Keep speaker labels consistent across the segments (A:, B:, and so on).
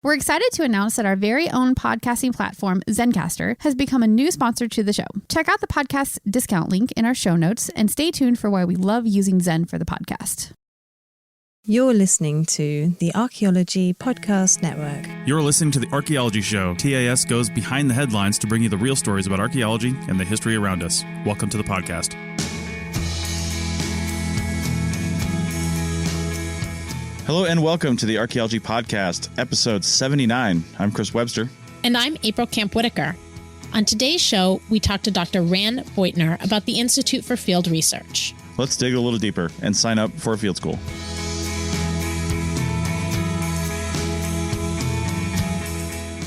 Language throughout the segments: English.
A: We're excited to announce that our very own podcasting platform, Zencastr, has become a new sponsor to the show. Check out the podcast's discount link in our show notes and stay tuned for why we love using Zen for the podcast.
B: You're listening to the Archaeology Podcast Network.
C: You're listening to the Archaeology Show. TAS goes behind the headlines to bring you the real stories about archaeology and the history around us. Welcome to the podcast. Hello and welcome to the Archaeology Podcast, episode 79. I'm Chris Webster.
D: And I'm April Camp-Whitaker. On today's show, we talk to Dr. Rand Boytner about the Institute for Field Research.
C: Let's dig a little deeper and sign up for a field school.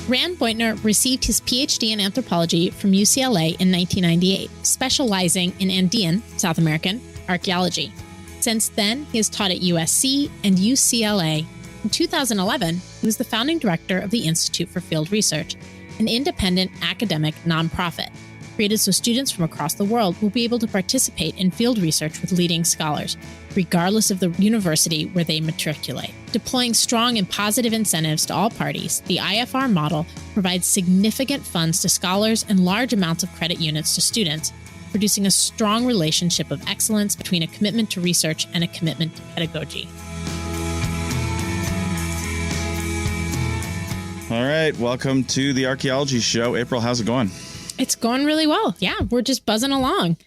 D: Rand Boytner received his PhD in anthropology from UCLA in 1998, specializing in Andean, South American, archaeology. Since then, he has taught at USC and UCLA. In 2011, he was the founding director of the Institute for Field Research, an independent academic nonprofit, created so students from across the world will be able to participate in field research with leading scholars, regardless of the university where they matriculate. Deploying strong and positive incentives to all parties, the IFR model provides significant funds to scholars and large amounts of credit units to students, producing a strong relationship of excellence between a commitment to research and a commitment to pedagogy.
C: All right, welcome to the Archaeology Show. April, how's it going?
D: It's going really well. Yeah, we're just buzzing along.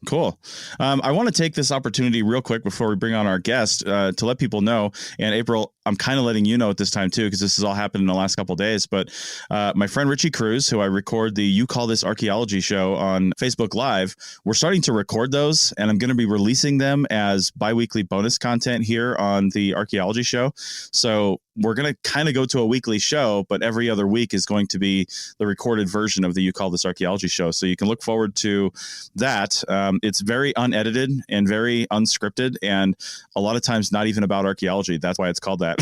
C: Cool. I want to take this opportunity real quick before we bring on our guest to let people know. And April, I'm kind of letting you know at this time, too, because this has all happened in the last couple of days. But my friend Richie Cruz, who I record the You Call This Archaeology show on Facebook Live, we're starting to record those, and I'm going to be releasing them as biweekly bonus content here on the Archaeology show. So we're going to kind of go to a weekly show, but every other week is going to be the recorded version of the You Call This Archaeology show. So you can look forward to that. It's very unedited and very unscripted, and a lot of times not even about archaeology. That's why it's called that.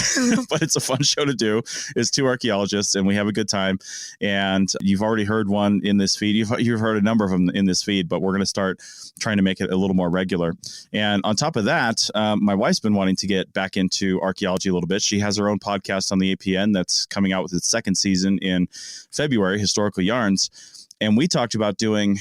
C: But it's a fun show to do. It's two archaeologists, and we have a good time. And you've already heard one in this feed. You've heard a number of them in this feed, but we're going to start trying to make it a little more regular. And on top of that, my wife's been wanting to get back into archaeology a little bit. She has her own podcast on the APN that's coming out with its second season in February, Historical Yarns. And we talked about doing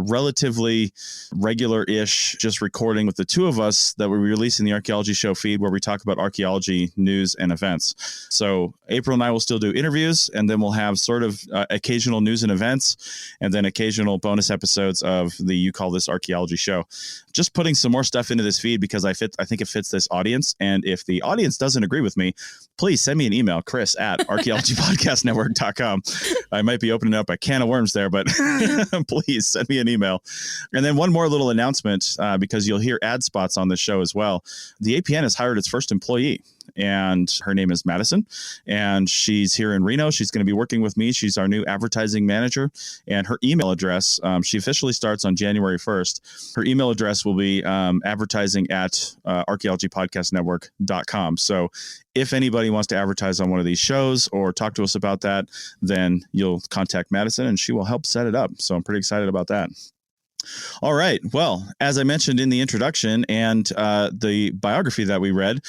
C: relatively regular-ish, just recording with the two of us that we release in the Archaeology Show feed where we talk about archaeology news and events. So April and I will still do interviews, and then we'll have sort of occasional news and events, and then occasional bonus episodes of the You Call This Archaeology Show. Just putting some more stuff into this feed because I think it fits this audience. And if the audience doesn't agree with me, please send me an email, chris@archaeologypodcastnetwork.com. I might be opening up a can of worms there, but please send me an email. And then one more little announcement, because you'll hear ad spots on this show as well. The APN has hired its first employee, and her name is Madison, and she's here in Reno. She's going to be working with me. She's our new advertising manager, and her email address, she officially starts on January 1st. Her email address will be advertising@archaeologypodcastnetwork.com. So if anybody wants to advertise on one of these shows or talk to us about that, then you'll contact Madison and she will help set it up. So I'm pretty excited about that. All right. Well, as I mentioned in the introduction and the biography that we read,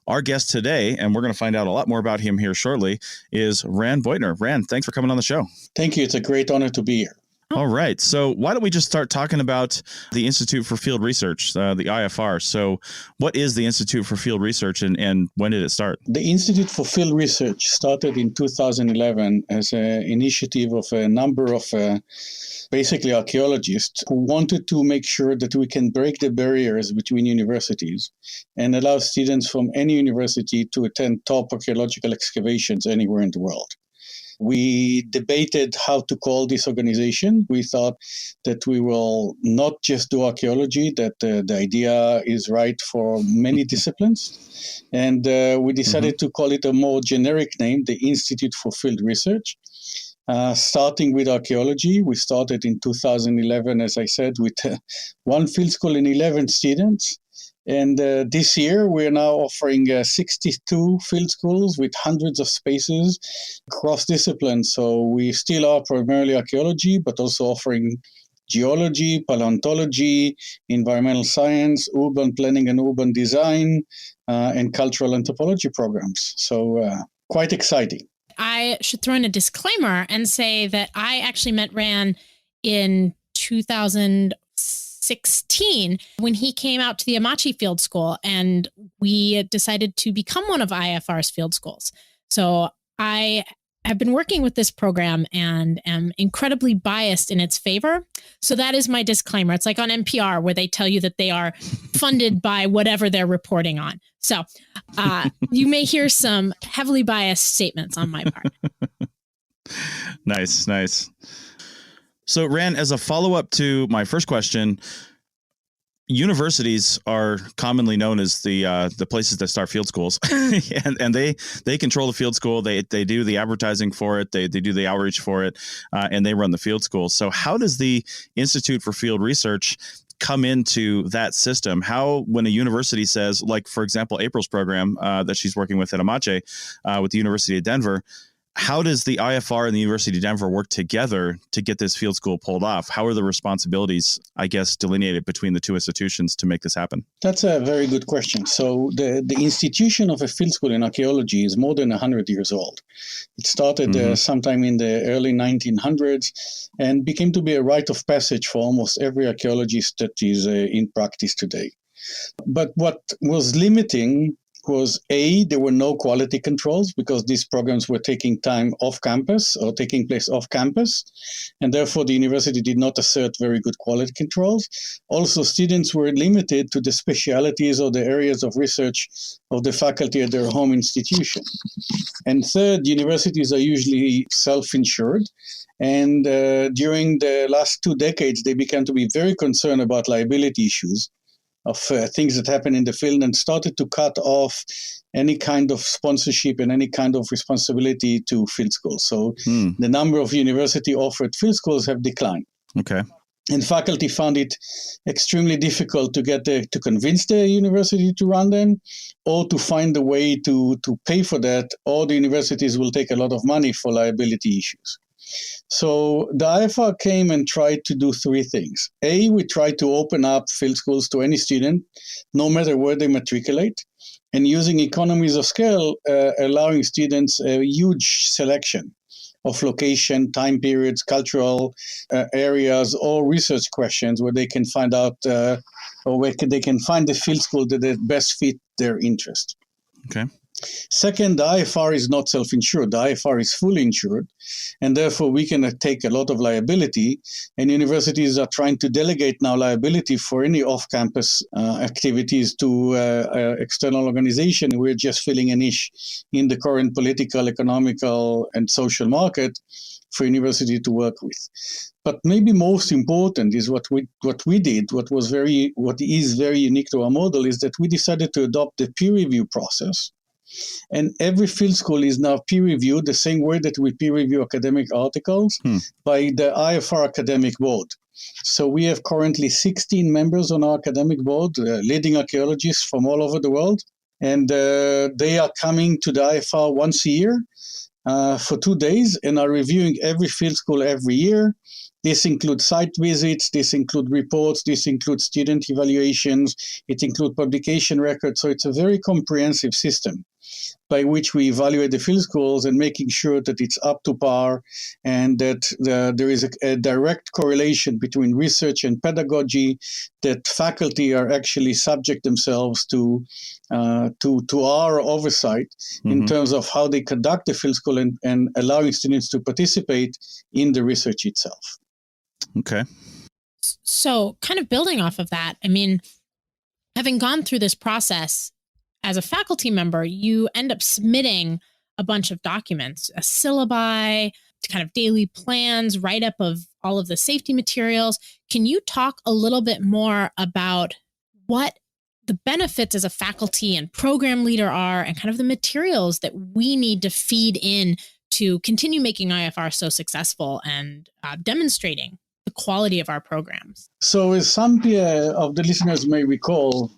C: our guest today, and we're going to find out a lot more about him here shortly, is Rand Boytner. Rand, thanks for coming on the show.
E: Thank you. It's a great honor to be here.
C: All right. So why don't we just start talking about the Institute for Field Research, the IFR. So what is the Institute for Field Research and when did it start?
E: The Institute for Field Research started in 2011 as an initiative of a number of basically archaeologists who wanted to make sure that we can break the barriers between universities and allow students from any university to attend top archaeological excavations anywhere in the world. We debated how to call this organization. We thought that we will not just do archaeology, that the idea is right for many disciplines. And we decided to call it a more generic name, the Institute for Field Research. Starting with archaeology, we started in 2011, as I said, with one field school and 11 students. And this year, we're now offering 62 field schools with hundreds of spaces across disciplines. So we still are primarily archaeology, but also offering geology, paleontology, environmental science, urban planning and urban design, and cultural anthropology programs. So quite exciting.
D: I should throw in a disclaimer and say that I actually met Ran in 2016 when he came out to the Amache Field School, and we decided to become one of IFR's field schools. So I have been working with this program and am incredibly biased in its favor. So that is my disclaimer. It's like on NPR where they tell you that they are funded by whatever they're reporting on. So you may hear some heavily biased statements on my part.
C: Nice. So, Ran, as a follow-up to my first question, universities are commonly known as the places that start field schools, and they control the field school. They do the advertising for it. They do the outreach for it, and they run the field school. So, how does the Institute for Field Research come into that system? How, when a university says, like, for example, April's program that she's working with at Amache with the University of Denver, how does the IFR and the University of Denver work together to get this field school pulled off? How are the responsibilities, I guess, delineated between the two institutions to make this happen?
E: That's a very good question. So the institution of a field school in archaeology is more than 100 years old. It started sometime in the early 1900s and became to be a rite of passage for almost every archaeologist that is in practice today. But what was limiting was there were no quality controls because these programs were taking time off campus or taking place off campus, and therefore the university did not assert very good quality controls. Also, students were limited to the specialities or the areas of research of the faculty at their home institution. And third, universities are usually self-insured. And during the last 2 decades, they began to be very concerned about liability issues of things that happen in the field and started to cut off any kind of sponsorship and any kind of responsibility to field schools. So the number of university-offered field schools have declined.
C: Okay.
E: And faculty found it extremely difficult to get to convince the university to run them or to find a way to pay for that, or the universities will take a lot of money for liability issues. So the IFR came and tried to do 3 things. We tried to open up field schools to any student, no matter where they matriculate, and using economies of scale, allowing students a huge selection of location, time periods, cultural areas, or research questions where they can find out or where they can find the field school that best fit their interest.
C: Okay.
E: Second, the IFR is not self-insured. The IFR is fully insured, and therefore we can take a lot of liability, and universities are trying to delegate now liability for any off-campus activities to external organization. We're just filling a niche in the current political, economical, and social market for university to work with. But maybe most important is what we did, what is very unique to our model, is that we decided to adopt the peer review process. And every field school is now peer-reviewed the same way that we peer-review academic articles by the IFR Academic Board. So we have currently 16 members on our academic board, leading archaeologists from all over the world. And they are coming to the IFR once a year for 2 days and are reviewing every field school every year. This includes site visits, this includes reports, this includes student evaluations, it includes publication records. So it's a very comprehensive system by which we evaluate the field schools and making sure that it's up to par and that there is a direct correlation between research and pedagogy, that faculty are actually subject themselves to our oversight in terms of how they conduct the field school and allowing students to participate in the research itself.
C: Okay.
D: So kind of building off of that, I mean, having gone through this process as a faculty member, you end up submitting a bunch of documents, a syllabi, kind of daily plans, write-up of all of the safety materials. Can you talk a little bit more about what the benefits as a faculty and program leader are and kind of the materials that we need to feed in to continue making IFR so successful and demonstrating the quality of our programs?
E: So as some of the listeners may recall,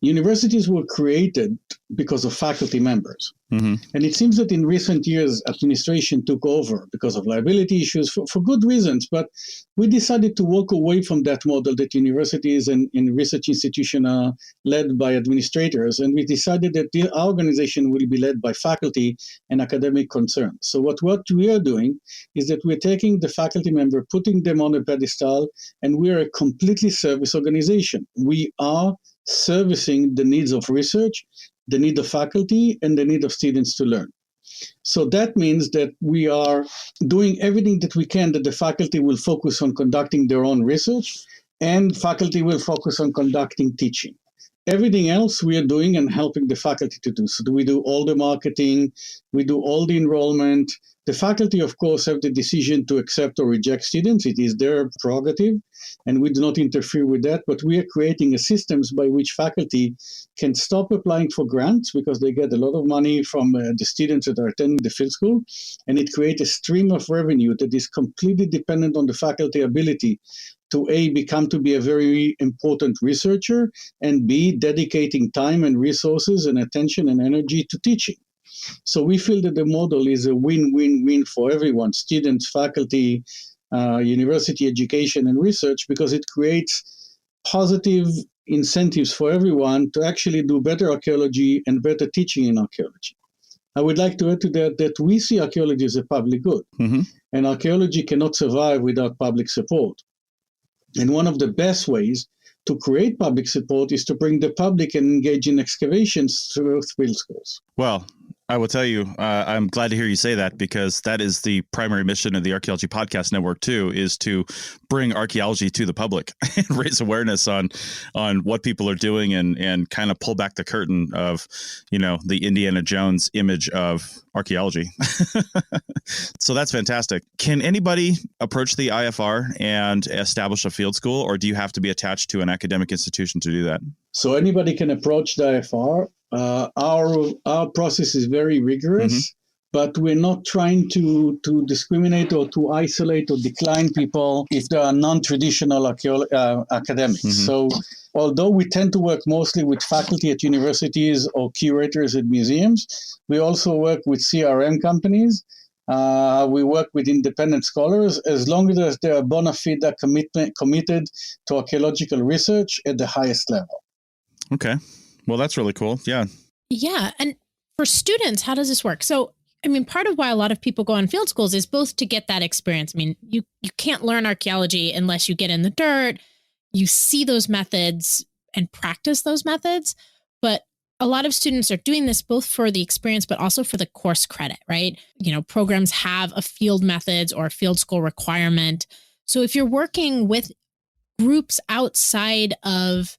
E: Universities were created because of faculty members.
C: Mm-hmm.
E: And it seems that in recent years, administration took over because of liability issues for good reasons. But we decided to walk away from that model that universities and research institutions are led by administrators. And we decided that our organization will be led by faculty and academic concerns. So what we are doing is that we're taking the faculty member, putting them on a pedestal, and we are a completely service organization. We are servicing the needs of research, the need of faculty, and the need of students to learn. So that means that we are doing everything that we can that the faculty will focus on conducting their own research, and faculty will focus on conducting teaching. Everything else we are doing and helping the faculty to do. So we do all the marketing, we do all the enrollment. The faculty, of course, have the decision to accept or reject students. It is their prerogative, and we do not interfere with that. But we are creating a systems by which faculty can stop applying for grants because they get a lot of money from the students that are attending the field school, and it creates a stream of revenue that is completely dependent on the faculty ability to A, become to be a very important researcher, and B, dedicating time and resources and attention and energy to teaching. So we feel that the model is a win-win-win for everyone, students, faculty, university education and research, because it creates positive incentives for everyone to actually do better archaeology and better teaching in archaeology. I would like to add to that we see archaeology as a public good,
C: Mm-hmm.
E: and archaeology cannot survive without public support. And one of the best ways to create public support is to bring the public and engage in excavations through field schools.
C: Well, I will tell you, I'm glad to hear you say that, because that is the primary mission of the Archaeology Podcast Network too, is to bring archaeology to the public and raise awareness on what people are doing and kind of pull back the curtain of, the Indiana Jones image of archaeology. So that's fantastic. Can anybody approach the IFR and establish a field school, or do you have to be attached to an academic institution to do that?
E: So anybody can approach the IFR. Our process is very rigorous, but we're not trying to discriminate or to isolate or decline people if they are non-traditional academics. So although we tend to work mostly with faculty at universities or curators at museums, we also work with CRM companies. We work with independent scholars, as long as they are bona fide committed to archaeological research at the highest level.
C: Okay. Well, that's really cool. Yeah.
D: Yeah. And for students, how does this work? So, part of why a lot of people go on field schools is both to get that experience. You can't learn archaeology unless you get in the dirt, you see those methods and practice those methods. But a lot of students are doing this both for the experience, but also for the course credit, right? Programs have a field methods or a field school requirement. So if you're working with groups outside of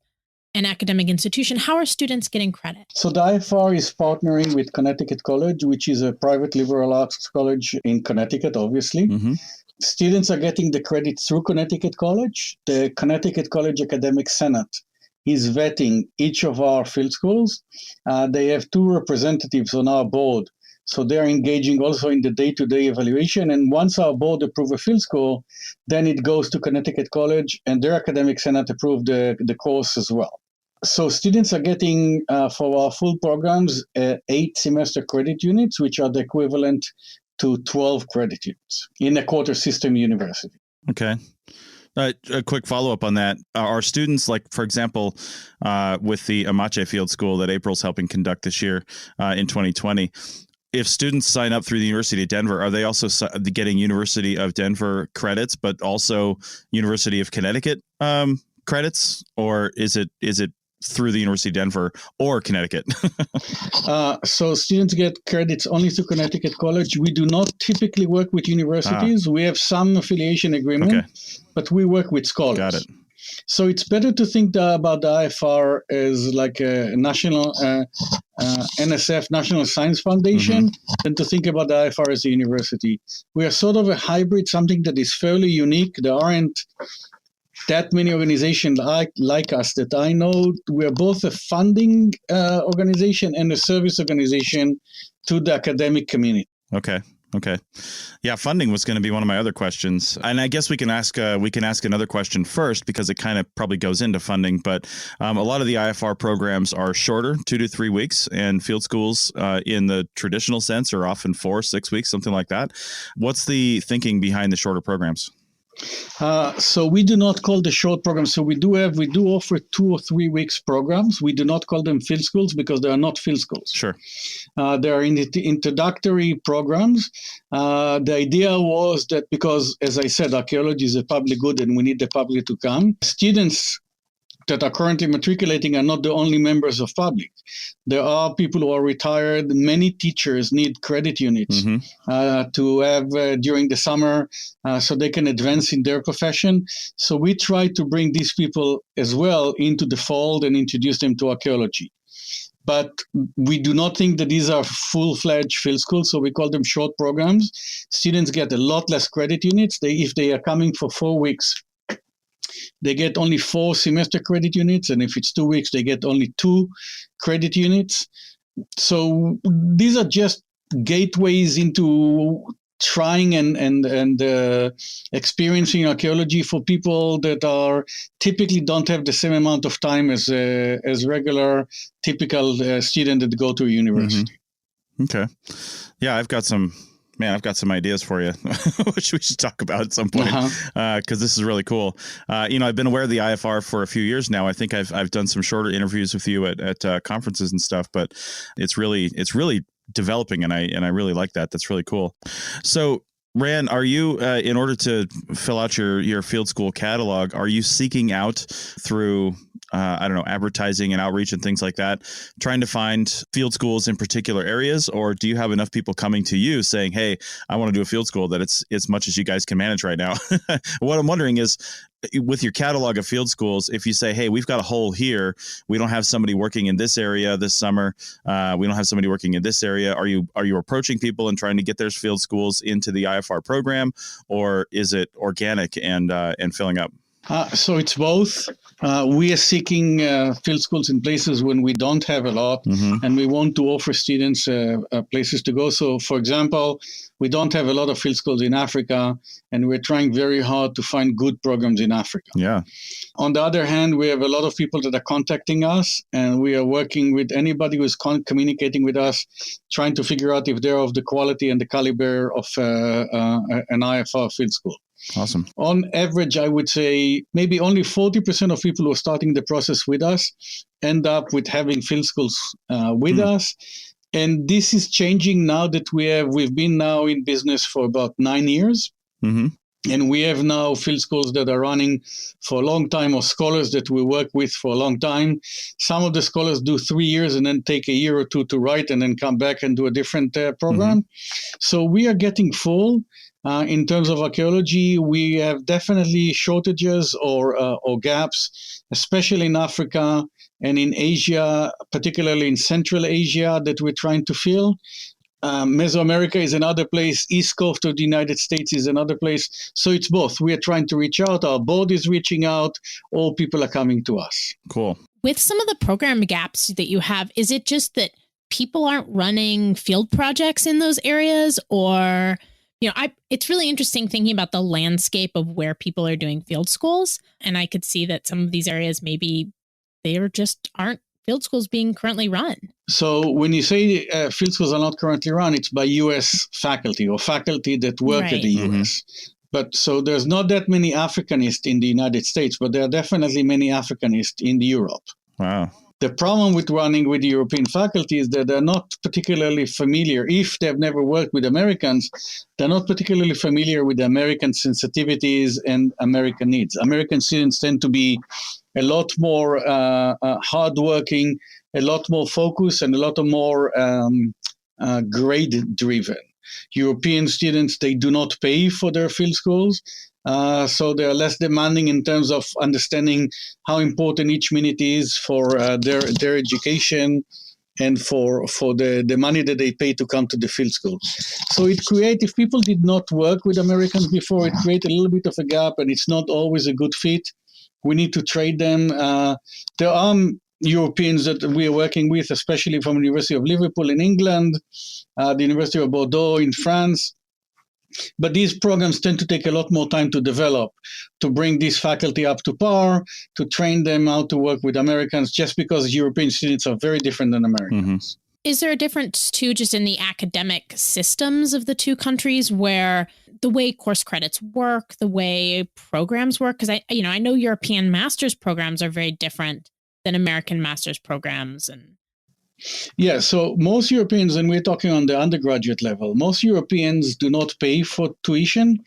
D: an academic institution, how are students getting credit?
E: So the IFR is partnering with Connecticut College, which is a private liberal arts college in Connecticut, obviously.
C: Mm-hmm.
E: Students are getting the credit through Connecticut College. The Connecticut College Academic Senate is vetting each of our field schools. They have 2 representatives on our board, so they're engaging also in the day-to-day evaluation. And once our board approves a field school, then it goes to Connecticut College, and their academic senate approve the course as well. So students are getting, for our full programs, 8 semester credit units, which are the equivalent to 12 credit units in a quarter system university.
C: Okay. A quick follow-up on that. Are students, like, for example, with the Amache Field School that April's helping conduct this year in 2020, if students sign up through the University of Denver, are they also getting University of Denver credits, but also University of Connecticut credits, or is it through the University of Denver or Connecticut?
E: So students get credits only through Connecticut College. We do not typically work with universities. We have some affiliation agreement, but we work with scholars.
C: Got it.
E: So it's better to think about the IFR as like a national NSF, National Science Foundation, than to think about the IFR as a university. We are sort of a hybrid, something that is fairly unique. There aren't that many organizations like us that I know. We are both a funding organization and a service organization to the academic community.
C: Okay. Okay. Yeah, funding was going to be one of my other questions, and I guess we can ask another question first because it kind of probably goes into funding. But a lot of the IFR programs are shorter, 2 to 3 weeks, and field schools in the traditional sense are often 4-6 weeks, something like that. What's the thinking behind the shorter programs?
E: So we do not call the short programs. So we do offer 2 or 3 weeks programs. We do not call them field schools because they are not field schools.
C: Sure.
E: They are introductory programs. The idea was that because, as I said, archaeology is a public good and we need the public to come. Students that are currently matriculating are not the only members of public. There are people who are retired. Many teachers need credit units to have during the summer so they can advance in their profession. So we try to bring these people as well into the fold and introduce them to archaeology. But we do not think that these are full-fledged field schools, so we call them short programs. Students get a lot less credit units. If they are coming for 4 weeks, they get only 4 semester credit units, and if it's 2 weeks, they get only 2 credit units. So these are just gateways into trying and experiencing archaeology for people that are typically don't have the same amount of time as regular typical student that go to a university.
C: Okay, yeah, I've got some ideas for you, which we should talk about at some point, because this is really cool. I've been aware of the IFR for a few years now. I think I've done some shorter interviews with you at conferences and stuff, but it's really developing, and I really like that. That's really cool. So, Ran, are you in order to fill out your field school catalog, are you seeking out through advertising and outreach and things like that, trying to find field schools in particular areas, or do you have enough people coming to you saying, hey, I want to do a field school that it's as much as you guys can manage right now? What I'm wondering is, with your catalog of field schools, if you say, hey, we've got a hole here, we don't have somebody working in this area this summer, we don't have somebody working in this area, are you approaching people and trying to get their field schools into the IFR program, or is it organic and filling up?
E: So it's both. We are seeking field schools in places when we don't have a lot, and we want to offer students places to go. So, for example, we don't have a lot of field schools in Africa, and we're trying very hard to find good programs in Africa.
C: Yeah.
E: On the other hand, we have a lot of people that are contacting us, and we are working with anybody who is communicating with us, trying to figure out if they're of the quality and the caliber of an IFR field school.
C: Awesome.
E: On average, I would say maybe only 40% of people who are starting the process with us end up with having field schools with us. And this is changing now that we've been now in business for about 9 years. And we have now field schools that are running for a long time, or scholars that we work with for a long time. Some of the scholars do 3 years and then take a year or two to write and then come back and do a different program. So we are getting full. In terms of archaeology, we have definitely shortages or gaps, especially in Africa and in Asia, particularly in Central Asia, that we're trying to fill. Mesoamerica is another place. East Coast of the United States is another place. So it's both. We are trying to reach out. Our board is reaching out. All people are coming to us.
C: Cool.
D: With some of the program gaps that you have, is it just that people aren't running field projects in those areas, or... it's really interesting thinking about the landscape of where people are doing field schools. And I could see that some of these areas, maybe there just aren't field schools being currently run.
E: So when you say field schools are not currently run, it's by U.S. faculty or faculty that work at the U.S. But so there's not that many Africanists in the United States, but there are definitely many Africanists in Europe.
C: Wow.
E: The problem with running with European faculty is that they're not particularly familiar. If they've never worked with Americans, they're not particularly familiar with American sensitivities and American needs. American students tend to be a lot more hardworking, a lot more focused, and a lot more grade-driven. European students, they do not pay for their field schools. So they are less demanding in terms of understanding how important each minute is for their education and for the money that they pay to come to the field school. So if people did not work with Americans before, it created a little bit of a gap, and it's not always a good fit. We need to trade them. There are Europeans that we are working with, especially from the University of Liverpool in England, the University of Bordeaux in France, But these programs tend to take a lot more time to develop, to bring this faculty up to par, to train them how to work with Americans, just because European students are very different than Americans.
D: Is there a difference, too, just in the academic systems of the two countries, where the way course credits work, the way programs work? Because I know European master's programs are very different than American master's programs.
E: Yeah, so most Europeans, and we're talking on the undergraduate level, most Europeans do not pay for tuition.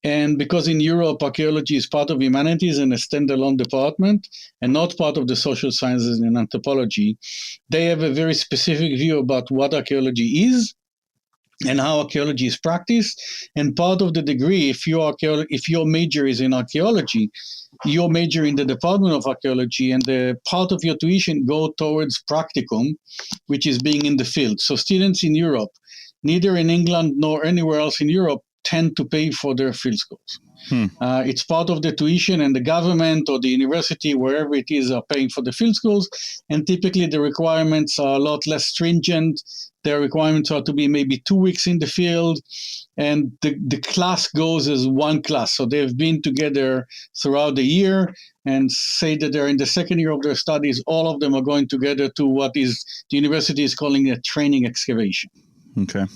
E: And because in Europe, archaeology is part of humanities and a standalone department and not part of the social sciences and anthropology, they have a very specific view about what archaeology is and how archaeology is practiced. And part of the degree, if your major is in archaeology, your major in the Department of Archaeology, and the part of your tuition go towards practicum, which is being in the field. So students in Europe, neither in England nor anywhere else in Europe, tend to pay for their field schools. It's part of the tuition, and the government or the university, wherever it is, are paying for the field schools. And typically the requirements are a lot less stringent. Their requirements are to be maybe 2 weeks in the field, and the class goes as one class. So they've been together throughout the year, and say that they're in the second year of their studies, all of them are going together to what is the university is calling a training excavation.
C: Okay.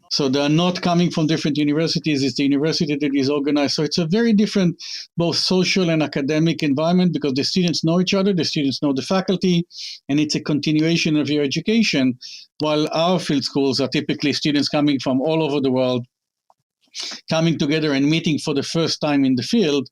E: So they're not coming from different universities. It's the university that is organized. So it's a very different, both social and academic environment, because the students know each other, the students know the faculty, and it's a continuation of your education. While our field schools are typically students coming from all over the world, coming together and meeting for the first time in the field,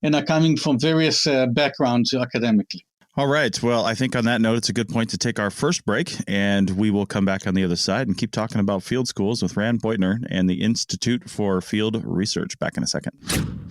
E: and are coming from various backgrounds academically.
C: All right. Well, I think on that note, it's a good point to take our first break, and we will come back on the other side and keep talking about field schools with Rand Boytner and the Institute for Field Research. Back in a second.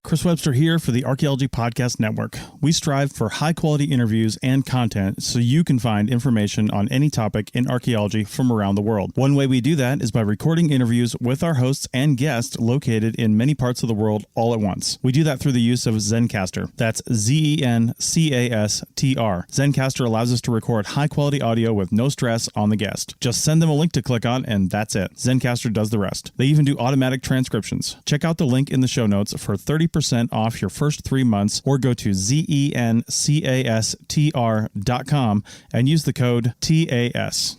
F: Chris Webster here for the Archaeology Podcast Network. We strive for high-quality interviews and content so you can find information on any topic in archaeology from around the world. One way we do that is by recording interviews with our hosts and guests located in many parts of the world all at once. We do that through the use of Zencastr. That's Zencastr. Zencastr allows us to record high-quality audio with no stress on the guest. Just send them a link to click on, and that's it. Zencastr does the rest. They even do automatic transcriptions. Check out the link in the show notes for 30% off your first 3 months, or go to zencastr.com and use the code TAS.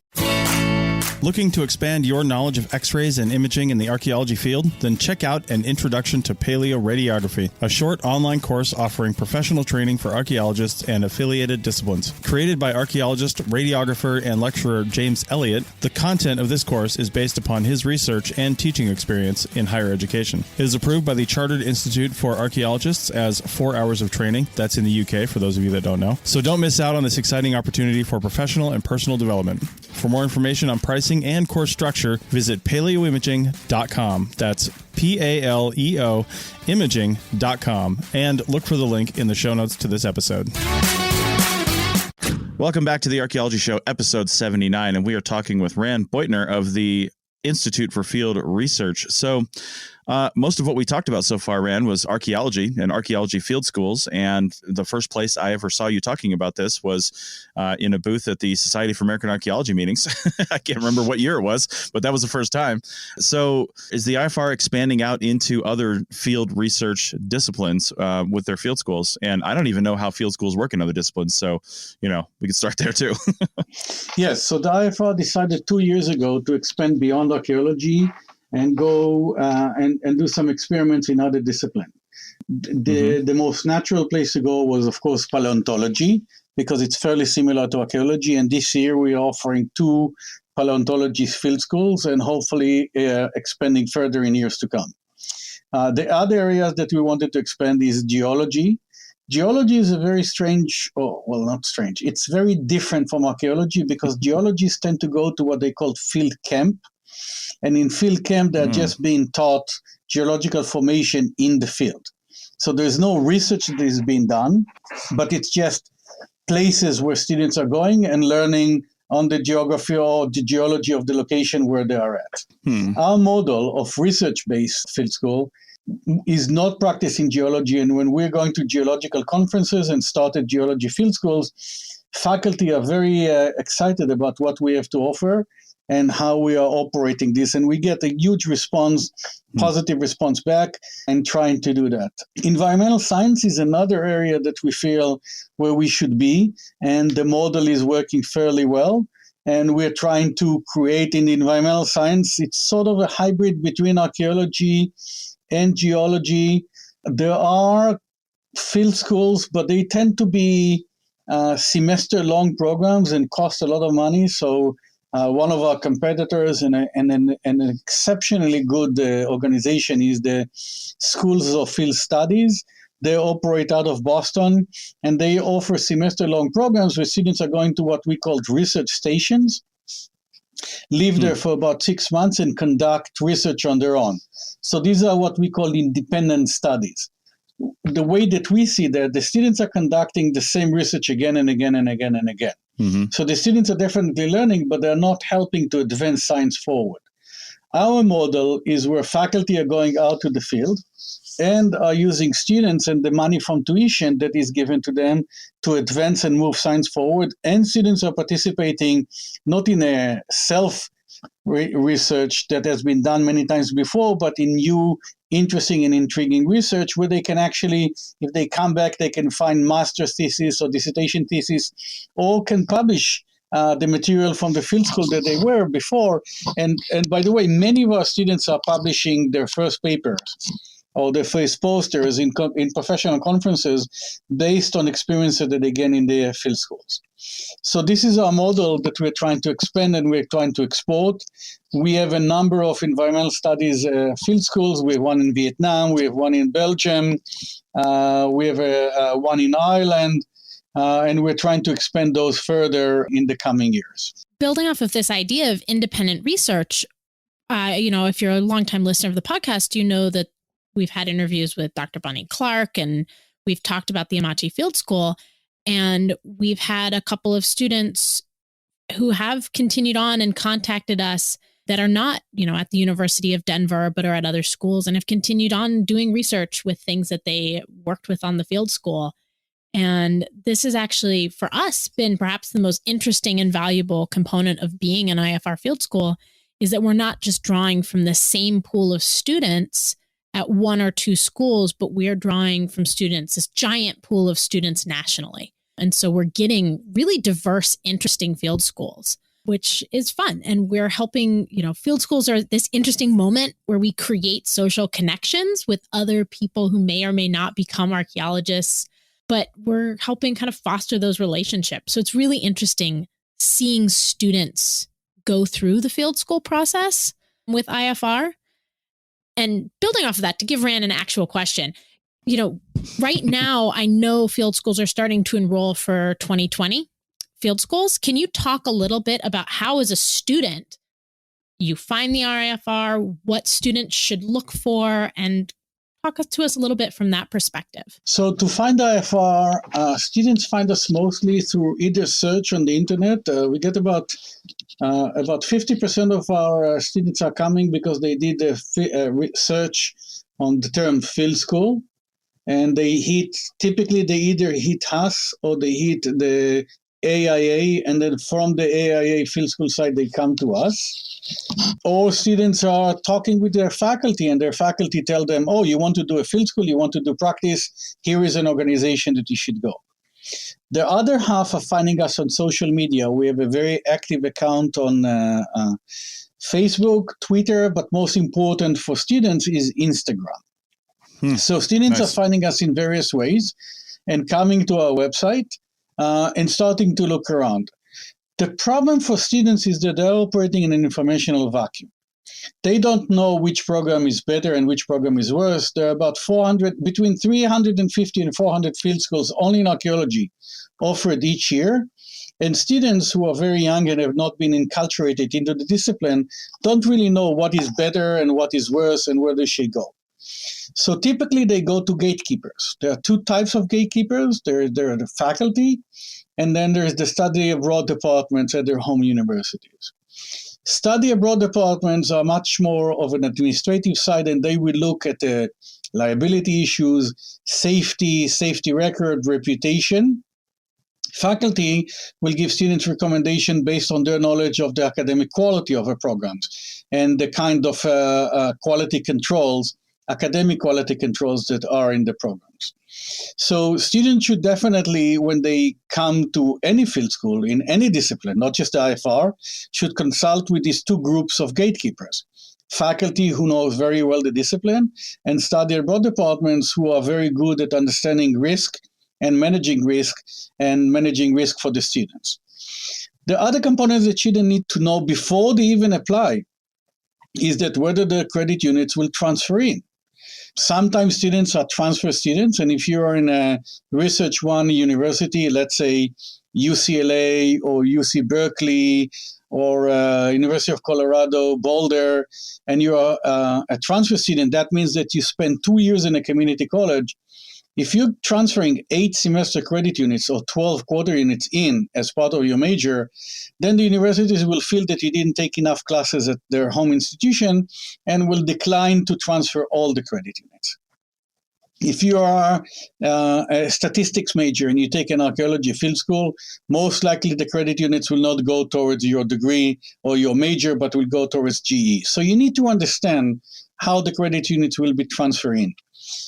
F: Looking to expand your knowledge of X-rays and imaging in the archaeology field? Then check out An Introduction to Paleoradiography, a short online course offering professional training for archaeologists and affiliated disciplines. Created by archaeologist, radiographer, and lecturer James Elliott, the content of this course is based upon his research and teaching experience in higher education. It is approved by the Chartered Institute for Archaeologists as 4 hours of training. That's in the UK, for those of you that don't know. So don't miss out on this exciting opportunity for professional and personal development. For more information on pricing and course structure, visit paleoimaging.com. That's PALEO imaging.com, and look for the link in the show notes to this episode.
C: Welcome back to the Archaeology Show, episode 79, and we are talking with Rand Boytner of the Institute for Field Research. So most of what we talked about so far, Rand, was archaeology and archaeology field schools. And the first place I ever saw you talking about this was in a booth at the Society for American Archaeology meetings. I can't remember what year it was, but that was the first time. So is the IFR expanding out into other field research disciplines with their field schools? And I don't even know how field schools work in other disciplines. So, we can start there too.
E: Yes. So the IFR decided 2 years ago to expand beyond archaeology and go and do some experiments in other disciplines. The most natural place to go was, of course, paleontology, because it's fairly similar to archaeology. And this year we are offering 2 paleontology field schools, and hopefully expanding further in years to come. The other areas that we wanted to expand is geology. Geology is a very strange, not strange. It's very different from archaeology, because geologists tend to go to what they call field camp. And in field camp, they're just being taught geological formation in the field. So there's no research that is being done, but it's just places where students are going and learning on the geography or the geology of the location where they are at. Our model of research-based field school is not practicing geology. And when we're going to geological conferences and started geology field schools, faculty are very excited about what we have to offer. and how we are operating this. And we get a huge response, positive response back, and trying to do that. Environmental science is another area that we feel where we should be, and the model is working fairly well. And we're trying to create in the environmental science, it's sort of a hybrid between archaeology and geology. There are field schools, but they tend to be semester-long programs and cost a lot of money. So one of our competitors and an exceptionally good organization is the Schools of Field Studies. They operate out of Boston, and they offer semester-long programs where students are going to what we call research stations, live there for about 6 months and conduct research on their own. So these are what we call independent studies. The way that we see that, the students are conducting the same research again and again and again and again. Mm-hmm. So the students are definitely learning, but they're not helping to advance science forward. Our model is where faculty are going out to the field and are using students and the money from tuition that is given to them to advance and move science forward. And students are participating not in a self-research that has been done many times before, but in new, interesting and intriguing research where they can actually, if they come back, they can find master's thesis or dissertation thesis, or can publish the material from the field school that they were before. And by the way, many of our students are publishing their first papers or their first posters in professional conferences based on experiences that they gain in their field schools. So this is our model that we're trying to expand and we're trying to export. We have a number of environmental studies field schools. We have one in Vietnam. We have one in Belgium. We have one in Ireland. And we're trying to expand those further in the coming years.
D: Building off of this idea of independent research, if you're a longtime listener of the podcast, you know that we've had interviews with Dr. Bonnie Clark, and we've talked about the Amati Field School. And we've had a couple of students who have continued on and contacted us that are not, at the University of Denver, but are at other schools and have continued on doing research with things that they worked with on the field school. And this has actually, for us, been perhaps the most interesting and valuable component of being an IFR field school, is that we're not just drawing from the same pool of students at one or two schools, but we're drawing from students, this giant pool of students nationally. And so we're getting really diverse, interesting field schools, which is fun. And we're helping, field schools are this interesting moment where we create social connections with other people who may or may not become archaeologists, but we're helping kind of foster those relationships. So it's really interesting seeing students go through the field school process with IFR. And building off of that, to give Rand an actual question, right now, I know field schools are starting to enroll for 2020 field schools. Can you talk a little bit about how, as a student, you find the IFR, what students should look for, and talk to us a little bit from that perspective?
E: So to find IFR, students find us mostly through either search on the internet. We get about 50% of our students are coming because they did a research on the term field school, and they either hit us or they hit the AIA, and then from the AIA field school side, they come to us. Or students are talking with their faculty, and their faculty tell them, oh, you want to do a field school, you want to do practice, here is an organization that you should go. The other half are finding us on social media. We have a very active account on Facebook, Twitter, but most important for students is Instagram. So students are finding us in various ways and coming to our website and starting to look around. The problem for students is that they're operating in an informational vacuum. They don't know which program is better and which program is worse. There are about between 350 and 400 field schools only in archaeology offered each year. And students who are very young and have not been enculturated into the discipline don't really know what is better and what is worse and where they should go. So typically they go to gatekeepers. There are two types of gatekeepers. There are the faculty, and then there's the study abroad departments at their home universities. Study abroad departments are much more of an administrative side, and they will look at the liability issues, safety record, reputation. Faculty will give students recommendation based on their knowledge of the academic quality of a programs and the kind of quality controls, academic quality controls that are in the programs. So students should definitely, when they come to any field school in any discipline, not just the IFR, should consult with these two groups of gatekeepers. Faculty who knows very well the discipline, and study abroad departments who are very good at understanding risk and managing risk for the students. The other components that students need to know before they even apply is that whether the credit units will transfer in. Sometimes students are transfer students, and if you are in a Research One university, let's say UCLA or UC Berkeley or University of Colorado, Boulder, and you are a transfer student, that means that you spend 2 years in a community college. If you're transferring 8 semester credit units or 12 quarter units in as part of your major, then the universities will feel that you didn't take enough classes at their home institution and will decline to transfer all the credit units. If you are a statistics major and you take an archaeology field school, most likely the credit units will not go towards your degree or your major, but will go towards GE. So you need to understand how the credit units will be transferring.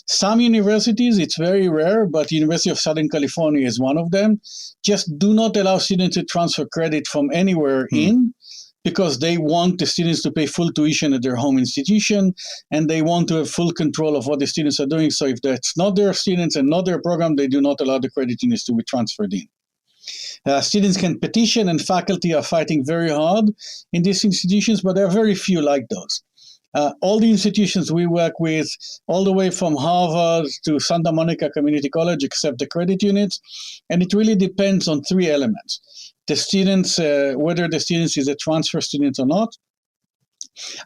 E: Some universities, it's very rare, but University of Southern California is one of them, just do not allow students to transfer credit from anywhere in, because they want the students to pay full tuition at their home institution, and they want to have full control of what the students are doing. So if that's not their students and not their program, they do not allow the credit units to be transferred in. Students can petition, and faculty are fighting very hard in these institutions, but there are very few like those. All the institutions we work with, all the way from Harvard to Santa Monica Community College, accept the credit units. And it really depends on 3 elements. The students, whether the student is a transfer student or not,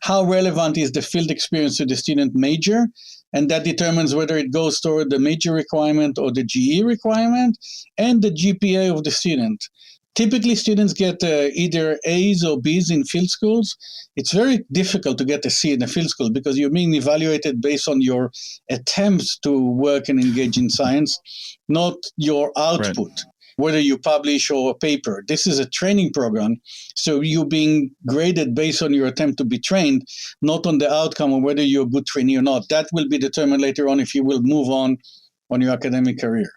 E: how relevant is the field experience to the student major, and that determines whether it goes toward the major requirement or the GE requirement, and the GPA of the student. Typically, students get either A's or B's in field schools. It's very difficult to get a C in a field school because you're being evaluated based on your attempts to work and engage in science, not your output, right, whether you publish or a paper. This is a training program, so you're being graded based on your attempt to be trained, not on the outcome of whether you're a good trainee or not. That will be determined later on if you will move on your academic career.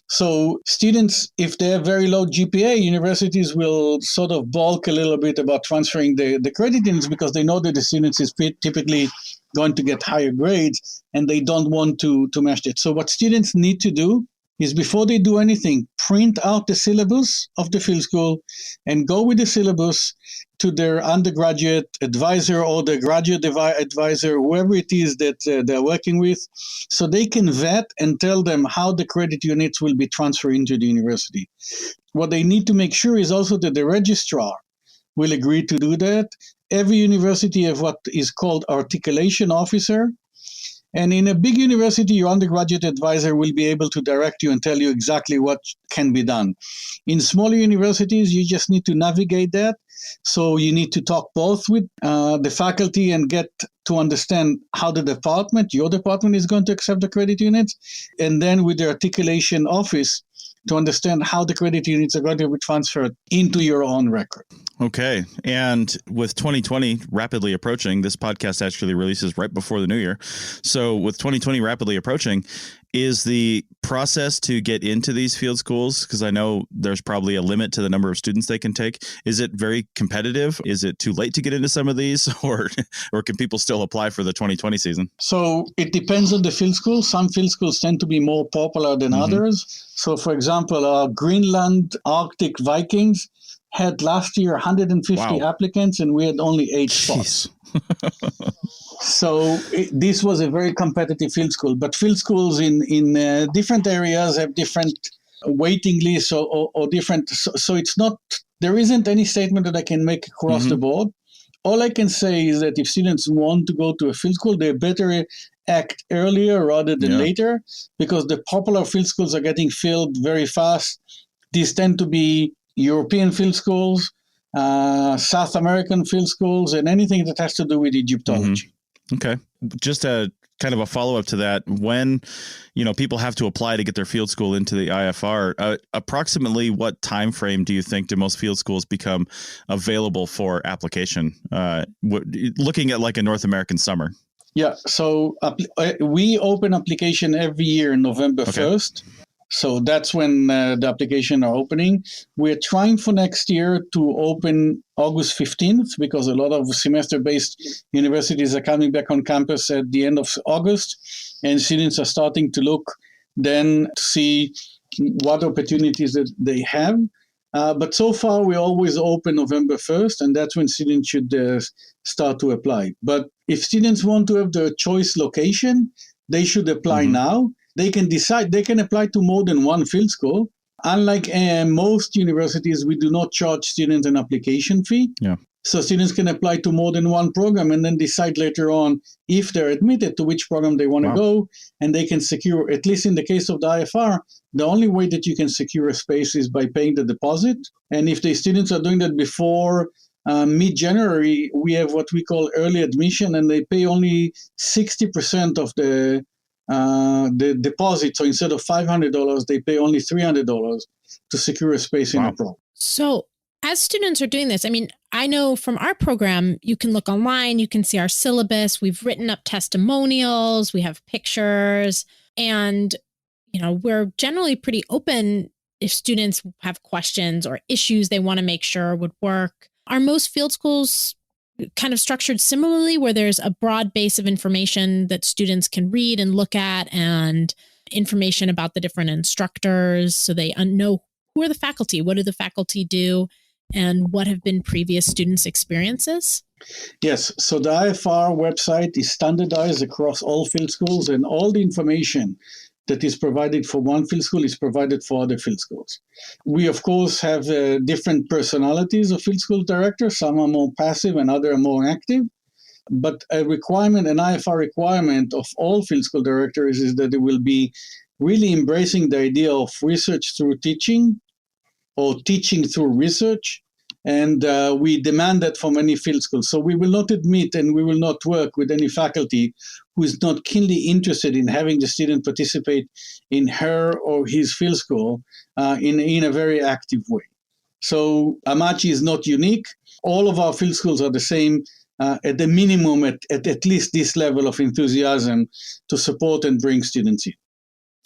E: So students, if they have very low GPA, universities will sort of balk a little bit about transferring the credit units because they know that the students is typically going to get higher grades and they don't want to match that. So what students need to do is before they do anything, print out the syllabus of the field school and go with the syllabus to their undergraduate advisor or the graduate advisor, whoever it is that they're working with, so they can vet and tell them how the credit units will be transferred into the university. What they need to make sure is also that the registrar will agree to do that. Every university has what is called articulation officer. And in a big university, your undergraduate advisor will be able to direct you and tell you exactly what can be done. In smaller universities, you just need to navigate that. So you need to talk both with the faculty and get to understand how your department is going to accept the credit units, and then with the articulation office to understand how the credit units are going to be transferred into your own record.
C: Okay. And with 2020 rapidly approaching, this podcast actually releases right before the new year. So with 2020 rapidly approaching, is the process to get into these field schools, because I know there's probably a limit to the number of students they can take, is it very competitive? Is it too late to get into some of these, or can people still apply for the 2020 season?
E: So it depends on the field school. Some field schools tend to be more popular than others. So for example, our Greenland Arctic Vikings had last year 150 applicants and we had only 8 spots. So this was a very competitive field school, but field schools in different areas have different waiting lists or different. So it's not, there isn't any statement that I can make across the board. All I can say is that if students want to go to a field school, they better act earlier rather than later, because the popular field schools are getting filled very fast. These tend to be European field schools, South American field schools, and anything that has to do with Egyptology.
C: Okay. Just a kind of a follow-up to that, when, people have to apply to get their field school into the IFR, approximately what time frame do you think do most field schools become available for application? Looking at like a North American summer.
E: Yeah, so we open application every year November 1st. So that's when the application are opening. We're trying for next year to open August 15th because a lot of semester-based universities are coming back on campus at the end of August, and students are starting to look then to see what opportunities that they have. But so far, we always open November 1st, and that's when students should start to apply. But if students want to have their choice location, they should apply now. They can decide, they can apply to more than one field school. Unlike most universities, we do not charge students an application fee.
C: Yeah.
E: So students can apply to more than one program and then decide later on if they're admitted to which program they want to go. And they can secure, at least in the case of the IFR, the only way that you can secure a space is by paying the deposit. And if the students are doing that before mid-January, we have what we call early admission, and they pay only 60% of the deposit. So instead of $500, they pay only $300 to secure a space in a program.
D: So as students are doing this, I mean, I know from our program, you can look online, you can see our syllabus. We've written up testimonials, we have pictures, and, we're generally pretty open if students have questions or issues they want to make sure would work. Are most field schools kind of structured similarly, where there's a broad base of information that students can read and look at, and information about the different instructors so they know who are the faculty, what do the faculty do, and what have been previous students' experiences?
E: Yes, so the IFR website is standardized across all field schools, and all the information that is provided for one field school is provided for other field schools. We, of course, have different personalities of field school directors. Some are more passive and others are more active. But an IFR requirement of all field school directors is that they will be really embracing the idea of research through teaching or teaching through research. And we demand that from any field school. So we will not admit and we will not work with any faculty who is not keenly interested in having the student participate in her or his field school in a very active way. So Amachi is not unique. All of our field schools are the same, at the minimum, at least this level of enthusiasm to support and bring students in.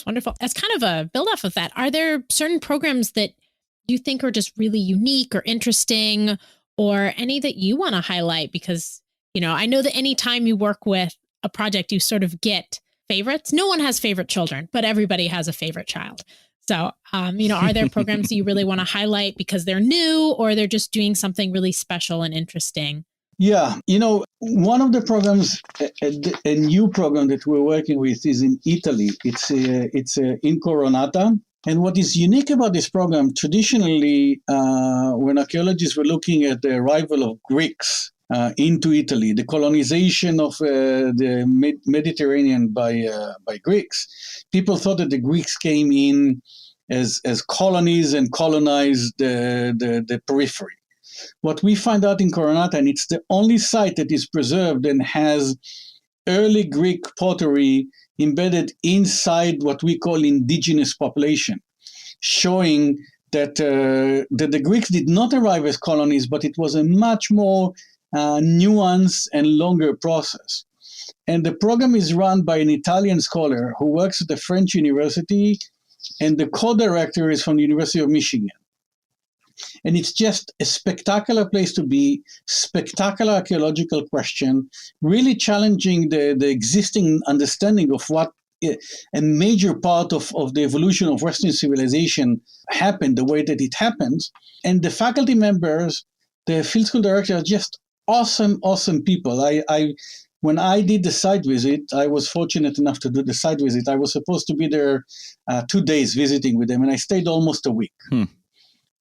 D: Wonderful. As kind of a build off of that, are there certain programs that you think are just really unique or interesting, or any that you want to highlight? Because, I know that anytime you work with a project, you sort of get favorites. No one has favorite children, but everybody has a favorite child. So, are there programs that you really want to highlight because they're new, or they're just doing something really special and interesting?
E: Yeah, one of the programs, a new program that we're working with is in Italy. It's in Coronata. And what is unique about this program, traditionally, when archaeologists were looking at the arrival of Greeks into Italy, the colonization of the Mediterranean by Greeks, people thought that the Greeks came in as colonies and colonized the periphery. What we find out in Coronata, and it's the only site that is preserved and has early Greek pottery embedded inside what we call indigenous population, showing that the Greeks did not arrive as colonies, but it was a much more nuanced and longer process. And the program is run by an Italian scholar who works at the French University, and the co-director is from the University of Michigan. And it's just a spectacular place to be, spectacular archaeological question, really challenging the existing understanding of what a major part of the evolution of Western civilization happened, the way that it happens. And the faculty members, the field school director, are just awesome people. When I did the site visit, I was fortunate enough to do the site visit. I was supposed to be there 2 days visiting with them, and I stayed almost a week.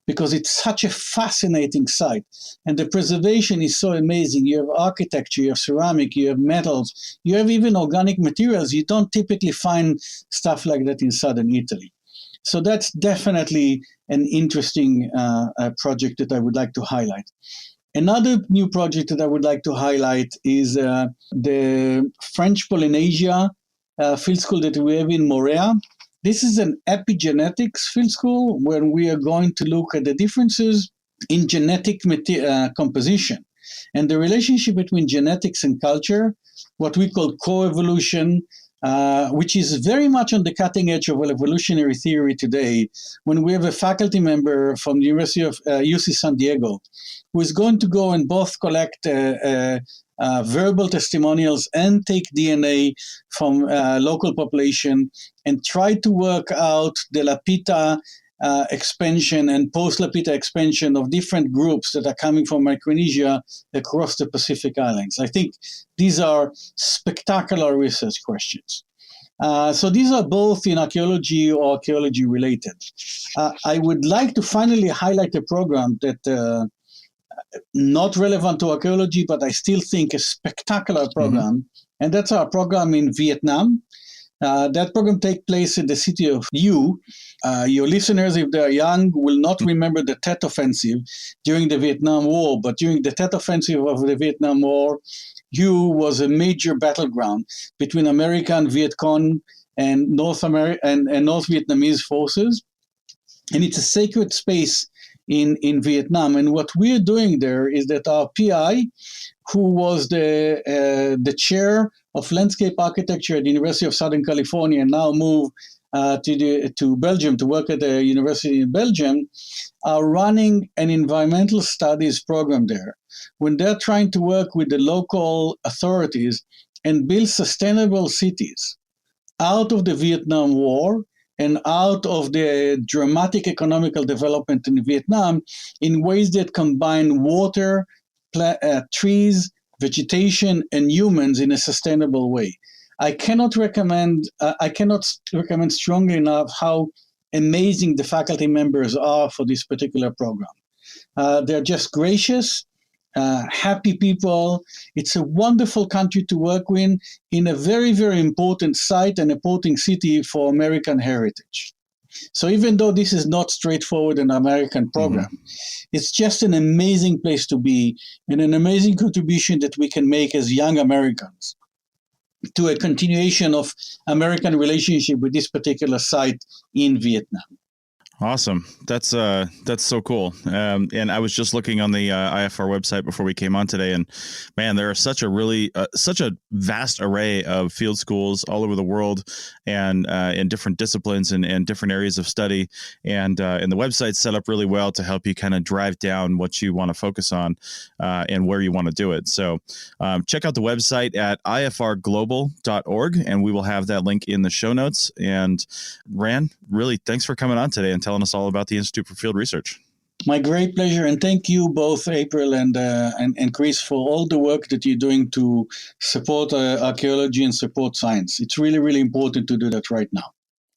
E: Because it's such a fascinating site. And the preservation is so amazing. You have architecture, you have ceramic, you have metals, you have even organic materials. You don't typically find stuff like that in southern Italy. So that's definitely an interesting project that I would like to highlight. Another new project that I would like to highlight is the French Polynesia field school that we have in Morea. This is an epigenetics field school where we are going to look at the differences in genetic composition and the relationship between genetics and culture, what we call coevolution, which is very much on the cutting edge of evolutionary theory today, when we have a faculty member from the University of UC San Diego who is going to go and both collect verbal testimonials and take DNA from local population and try to work out the Lapita expansion and post-Lapita expansion of different groups that are coming from Micronesia across the Pacific Islands. I think these are spectacular research questions. So these are both in archaeology or archaeology related. I would like to finally highlight a program that not relevant to archaeology, but I still think a spectacular program, and that's our program in Vietnam. That program takes place in the city of Hue. Your listeners, if they're young, will not remember the Tet Offensive during the Vietnam War, but during the Tet Offensive of the Vietnam War, Hue was a major battleground between American Viet Cong and North Vietnamese forces, and it's a sacred space in Vietnam. And what we're doing there is that our PI, who was the chair of landscape architecture at the University of Southern California and now moved to Belgium to work at the university in Belgium, are running an environmental studies program there. When they're trying to work with the local authorities and build sustainable cities out of the Vietnam War and out of the dramatic economical development in Vietnam in ways that combine water, trees, vegetation, and humans in a sustainable way. I cannot recommend strongly enough how amazing the faculty members are for this particular program. They're just gracious, happy people. It's a wonderful country to work with in a very, very important site and important city for American heritage. So even though this is not straightforward an American program, it's just an amazing place to be and an amazing contribution that we can make as young Americans to a continuation of American relationship with this particular site in Vietnam.
C: Awesome. That's so cool. And I was just looking on the IFR website before we came on today, and man, there are such a vast array of field schools all over the world, and in different disciplines and different areas of study. And the website's set up really well to help you kind of drive down what you want to focus on and where you want to do it. So check out the website at ifrglobal.org, and we will have that link in the show notes. And Ran, really, thanks for coming on today and telling us all about the Institute for Field Research.
E: My great pleasure, and thank you both, April and Chris, for all the work that you're doing to support archaeology and support science. It's really, really important to do that right now.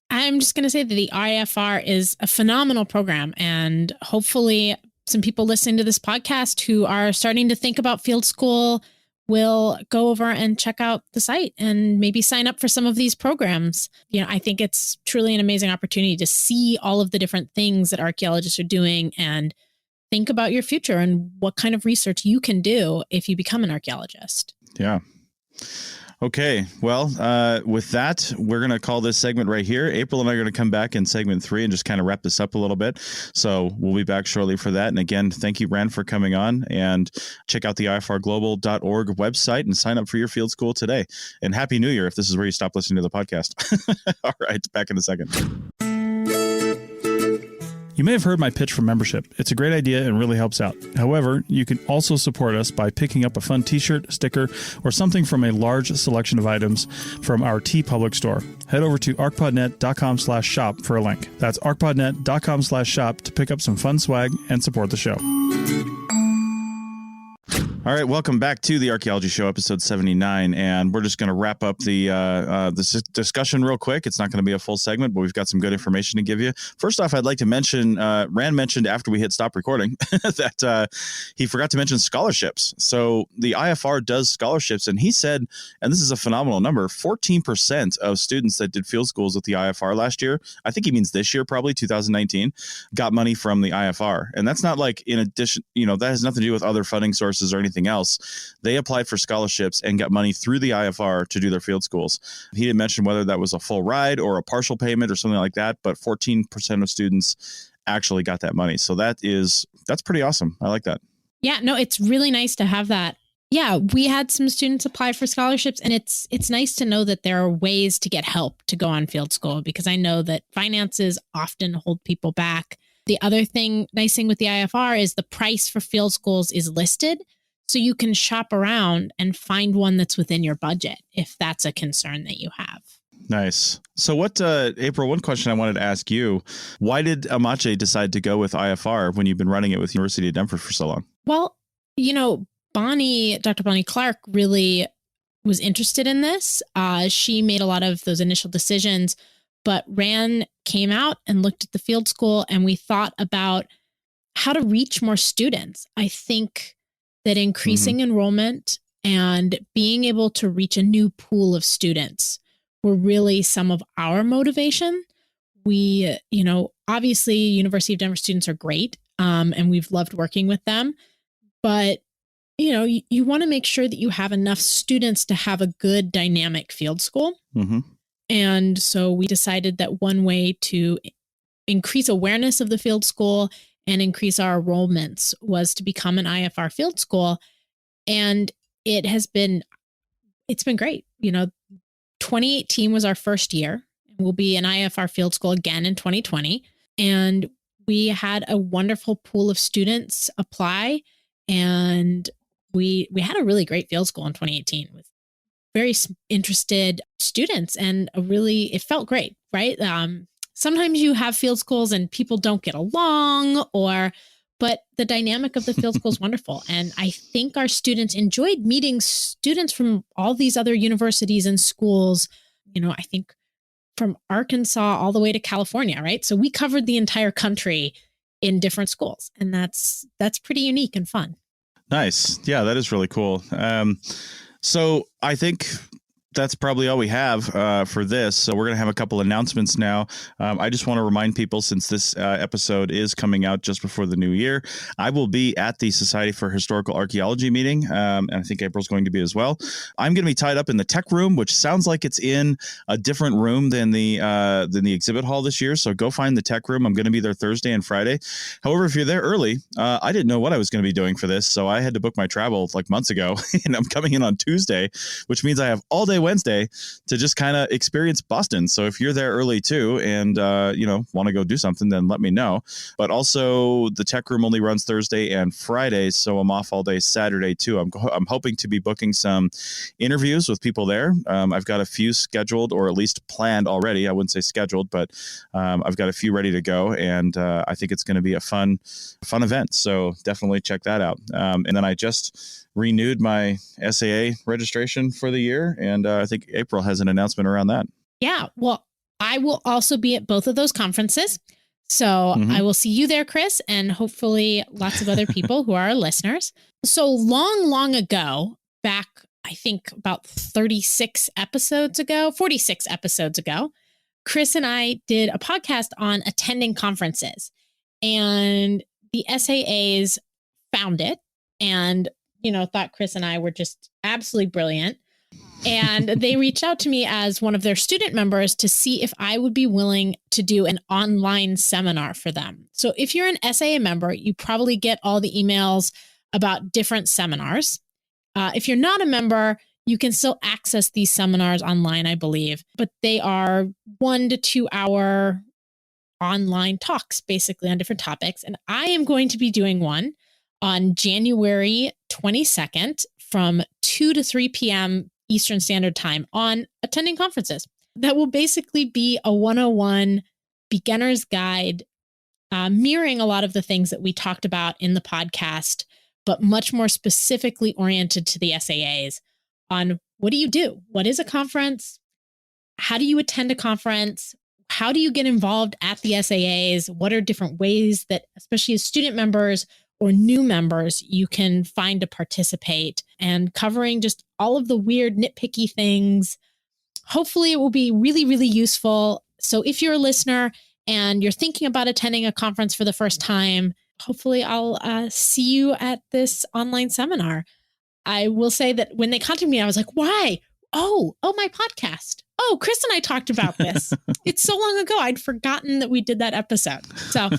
D: I'm just going to say that the IFR is a phenomenal program, and hopefully some people listening to this podcast who are starting to think about field school will go over and check out the site and maybe sign up for some of these programs. You know, I think it's truly an amazing opportunity to see all of the different things that archaeologists are doing and think about your future and what kind of research you can do if you become an archaeologist.
C: Yeah. Okay. Well, with that, we're going to call this segment right here. April and I are going to come back in segment 3 and just kind of wrap this up a little bit. So we'll be back shortly for that. And again, thank you, Ran, for coming on, and check out the ifrglobal.org website and sign up for your field school today. And Happy New Year if this is where you stop listening to the podcast. All right. Back in a second.
F: You may have heard my pitch for membership. It's a great idea and really helps out. However, you can also support us by picking up a fun t-shirt, sticker, or something from a large selection of items from our TeePublic store. Head over to arcpodnet.com/shop for a link. That's arcpodnet.com/shop to pick up some fun swag and support the show.
C: All right, welcome back to the Archaeology Show, episode 79, and we're just going to wrap up this discussion real quick. It's not going to be a full segment, but we've got some good information to give you. First off, I'd like to mention, Rand mentioned after we hit stop recording that he forgot to mention scholarships. So the IFR does scholarships, and he said, and this is a phenomenal number, 14% of students that did field schools with the IFR last year, I think he means this year, probably 2019, got money from the IFR. And that's not like in addition, that has nothing to do with other funding sources or anything else. They applied for scholarships and got money through the IFR to do their field schools. He didn't mention whether that was a full ride or a partial payment or something like that, but 14% of students actually got that money. So that's pretty awesome. I like that.
D: Yeah, no, it's really nice to have that. Yeah, we had some students apply for scholarships, and it's nice to know that there are ways to get help to go on field school, because I know that finances often hold people back. The other nice thing with the IFR is the price for field schools is listed. So you can shop around and find one that's within your budget if that's a concern that you have.
C: Nice. So April, one question I wanted to ask you, why did Amache decide to go with IFR when you've been running it with University of Denver for so long?
D: Well, Dr. Bonnie Clark really was interested in this. She made a lot of those initial decisions, but Rand came out and looked at the field school, and we thought about how to reach more students. I think that increasing enrollment and being able to reach a new pool of students were really some of our motivation. We, obviously University of Denver students are great, and we've loved working with them, but you want to make sure that you have enough students to have a good dynamic field school. Mm-hmm. And so we decided that one way to increase awareness of the field school and increase our enrollments was to become an IFR field school. And it's been great. 2018 was our first year. We'll be an IFR field school again in 2020. And we had a wonderful pool of students apply. And we had a really great field school in 2018 with very interested students, and it felt great, right? Sometimes you have field schools and people don't get along, but the dynamic of the field school is wonderful. And I think our students enjoyed meeting students from all these other universities and schools, I think from Arkansas all the way to California, right? So we covered the entire country in different schools, and that's pretty unique and fun.
C: Nice. Yeah, that is really cool. So I think that's probably all we have for this. So we're going to have a couple announcements now. I just want to remind people, since this episode is coming out just before the new year, I will be at the Society for Historical Archaeology meeting, and I think April's going to be as well. I'm going to be tied up in the tech room, which sounds like it's in a different room than the exhibit hall this year. So go find the tech room. I'm going to be there Thursday and Friday. However, if you're there early, I didn't know what I was going to be doing for this, so I had to book my travel like months ago, and I'm coming in on Tuesday, which means I have all day Wednesday to just kind of experience Boston. So if you're there early too and want to go do something, then let me know. But also the tech room only runs Thursday and Friday, so I'm off all day Saturday too. I'm hoping to be booking some interviews with people there. I've got a few scheduled, or at least planned already. I wouldn't say scheduled, but I've got a few ready to go, and I think it's going to be a fun event. So definitely check that out. And then I just renewed my SAA registration for the year, and I think April has an announcement around that.
D: Yeah, well, I will also be at both of those conferences. So I will see you there, Chris, and hopefully lots of other people who are our listeners. So long ago, back, I think about 46 episodes ago, Chris and I did a podcast on attending conferences, and the SAAs found it and thought Chris and I were just absolutely brilliant. And they reached out to me as one of their student members to see if I would be willing to do an online seminar for them. So if you're an SAA member, you probably get all the emails about different seminars. If you're not a member, you can still access these seminars online, I believe, but they are 1 to 2 hour online talks, basically on different topics. And I am going to be doing one on January 22nd from 2 to 3 p.m. Eastern Standard Time on attending conferences. That will basically be a 101 beginner's guide, mirroring a lot of the things that we talked about in the podcast, but much more specifically oriented to the SAAs on what do you do? What is a conference? How do you attend a conference? How do you get involved at the SAAs? What are different ways that, especially as student members or new members, you can find to participate, and covering just all of the weird nitpicky things. Hopefully it will be really, really useful. So if you're a listener and you're thinking about attending a conference for the first time, hopefully I'll see you at this online seminar. I will say that when they contacted me, I was like, why? Oh, my podcast. Oh, Chris and I talked about this. It's so long ago. I'd forgotten that we did that episode. So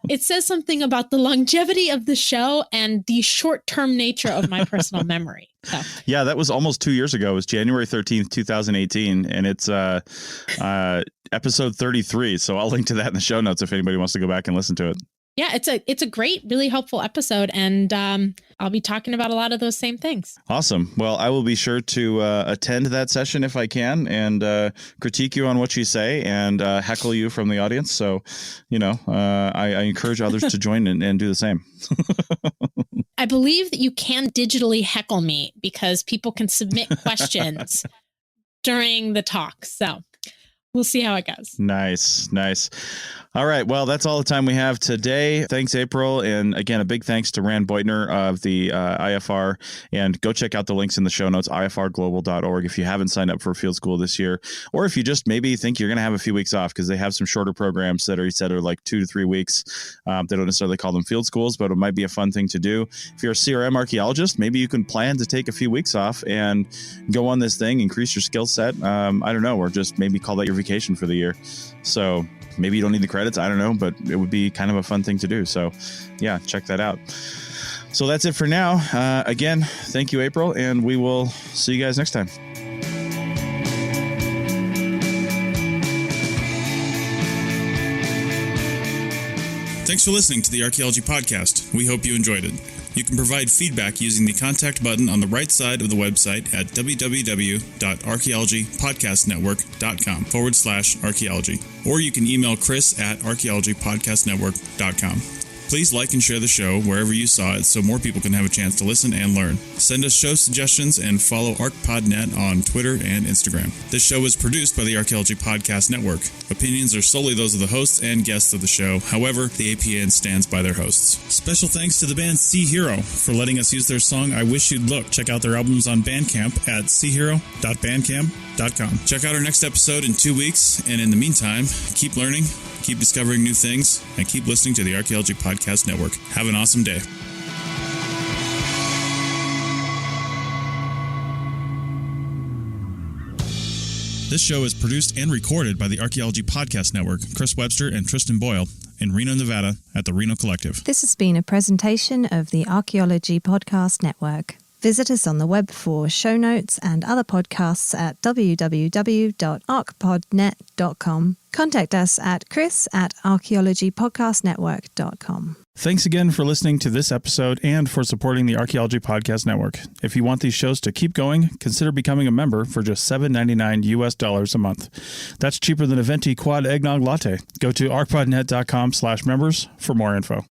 D: it says something about the longevity of the show and the short-term nature of my personal memory. So.
C: Yeah, that was almost 2 years ago. It was January 13th, 2018. And it's episode 33. So I'll link to that in the show notes if anybody wants to go back and listen to it.
D: Yeah, it's a great, really helpful episode, and I'll be talking about a lot of those same things.
C: Awesome. Well, I will be sure to attend that session if I can, and critique you on what you say, and heckle you from the audience. So, I encourage others to join and do the same.
D: I believe that you can digitally heckle me because people can submit questions during the talk. So we'll see how it goes.
C: Nice. All right. Well, that's all the time we have today. Thanks, April. And again, a big thanks to Rand Boytner of the IFR. And go check out the links in the show notes, ifrglobal.org, if you haven't signed up for field school this year, or if you just maybe think you're going to have a few weeks off, because they have some shorter programs that are like 2 to 3 weeks. They don't necessarily call them field schools, but it might be a fun thing to do. If you're a CRM archaeologist, maybe you can plan to take a few weeks off and go on this thing, increase your skill set. I don't know, or just maybe call that your vacation for the year. So maybe you don't need the credits. I don't know, but it would be kind of a fun thing to do. So yeah, check that out. So that's it for now. Again, thank you, April, and we will see you guys next time.
F: Thanks for listening to the Archaeology Podcast. We hope you enjoyed it. You can provide feedback using the contact button on the right side of the website at www.archaeologypodcastnetwork.com/archaeology. Or you can email Chris at archaeologypodcastnetwork.com. Please like and share the show wherever you saw it so more people can have a chance to listen and learn. Send us show suggestions and follow ArcPodNet on Twitter and Instagram. This show is produced by the Archaeology Podcast Network. Opinions are solely those of the hosts and guests of the show. However, the APN stands by their hosts. Special thanks to the band Sea Hero for letting us use their song I Wish You'd Look. Check out their albums on Bandcamp at seahero.bandcamp.com. Check out our next episode in 2 weeks, and in the meantime, keep learning, keep discovering new things, and keep listening to the Archaeology Podcast Network. Have an awesome day. This show is produced and recorded by the Archaeology Podcast Network, Chris Webster and Tristan Boyle, in Reno, Nevada, at the Reno Collective.
B: This has been a presentation of the Archaeology Podcast Network. Visit us on the web for show notes and other podcasts at www.archpodnet.com. Contact us at chris@archaeologypodcastnetwork.com.
F: Thanks again for listening to this episode and for supporting the Archaeology Podcast Network. If you want these shows to keep going, consider becoming a member for just $7.99 US a month. That's cheaper than a venti quad eggnog latte. Go to archpodnet.com/members for more info.